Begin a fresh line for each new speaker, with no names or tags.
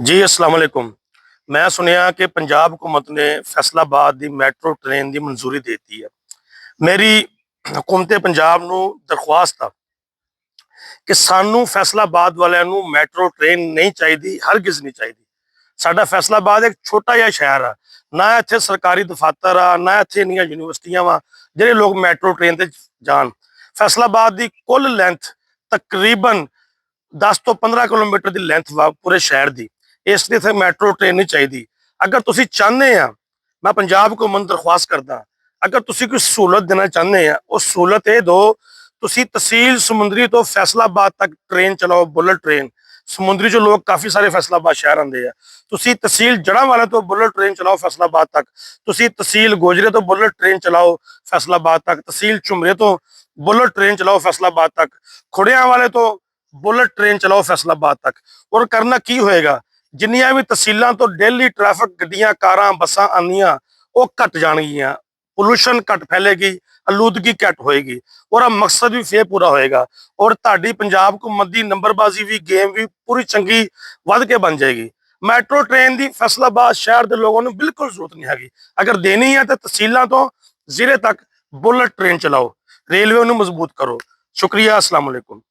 जी अस्सलाम वालेकुम। मैं सुनिया कि पंजाब हुकूमत ने फैसलाबाद दी मैट्रो ट्रेन की मंजूरी दे दी है। मेरी हुकूमत पंजाब नूं दरख्वास्त आ कि सानू फैसलाबाद वालिਆਂ ਨੂੰ मैट्रो ट्रेन नहीं चाहिए, हरगिज़ नहीं चाहिए। साडा फैसलाबाद एक छोटा जिहा शहर आ, ना इत्थे सरकारी दफातर आ, ना इत्थे इन्नियां यूनिवर्सिटियां वा ਜਿਹੜੇ लोग मैट्रो ट्रेन ते जान। फैसलाबाद की कुल लेंथ तकरीबन 10 ਤੋਂ 15 ਕਿਲੋਮੀਟਰ ਦੀ ਲੈਂਥ ਵਾ ਪੂਰੇ ਸ਼ਹਿਰ ਦੀ। ਇਸ ਲਈ ਇੱਥੇ ਮੈਟਰੋ ਟ੍ਰੇਨ ਨਹੀਂ ਚਾਹੀਦੀ। ਅਗਰ ਤੁਸੀਂ ਚਾਹੁੰਦੇ ਆ, ਮੈਂ ਪੰਜਾਬ ਹੁਕੂਮਤ ਨੂੰ ਦਰਖਾਸਤ ਕਰਦਾ, ਅਗਰ ਤੁਸੀਂ ਕੋਈ ਸਹੂਲਤ ਦੇਣਾ ਚਾਹੁੰਦੇ ਆ, ਉਹ ਸਹੂਲਤ ਇਹ ਦਿਓ, ਤੁਸੀਂ ਤਹਿਸੀਲ ਸਮੁੰਦਰੀ ਤੋਂ ਫੈਸਲਾਬਾਦ ਤੱਕ ਟ੍ਰੇਨ ਚਲਾਓ, ਬੁਲਟ ਟ੍ਰੇਨ। ਸਮੁੰਦਰੀ ਚੋਂ ਲੋਕ ਕਾਫੀ ਸਾਰੇ ਫੈਸਲਾਬਾਦ ਸ਼ਹਿਰ ਆਉਂਦੇ ਆ। ਤੁਸੀਂ ਤਹਿਸੀਲ ਜੜ੍ਹਾਂਵਾਲੇ ਤੋਂ ਬੁਲਟ ਟ੍ਰੇਨ ਚਲਾਓ ਫੈਸਲਾਬਾਦ ਤੱਕ। ਤੁਸੀਂ ਤਹਿਸੀਲ ਗੋਜਰੇ ਤੋਂ ਬੁਲਟ ਟ੍ਰੇਨ ਚਲਾਓ ਫੈਸਲਾਬਾਦ ਤੱਕ। ਤਹਿਸੀਲ ਝੁਮਰੇ ਤੋਂ ਬੁਲਟ ਟ੍ਰੇਨ ਚਲਾਓ ਫੈਸਲਾਬਾਦ ਤੱਕ। ਖੁੜਿਆਂ ਵਾਲੇ ਤੋਂ बुलेट ट्रेन चलाओ फैसलाबाद तक। और करना की होएगा, जिन्नियां भी तहसीलों तो डेली ट्रैफिक गड्डियां कारां बसां आंदियां वो घट जाणगियां, पोल्यूशन घट फैलेगी, आलूदगी घट होएगी और मकसद भी फिर पूरा होएगा। और ताड़ी पंजाब हुकूमत दी नंबरबाजी भी गेम भी पूरी चंगी वध के बन जाएगी। मैट्रो ट्रेन की फैसलाबाद शहर के लोगों को बिल्कुल जरूरत नहीं हैगी। अगर देनी है तो तहसीलों तो जिले तक बुलेट ट्रेन चलाओ, रेलवे नूं मजबूत करो। शुक्रिया, अस्सलाम वालेकुम।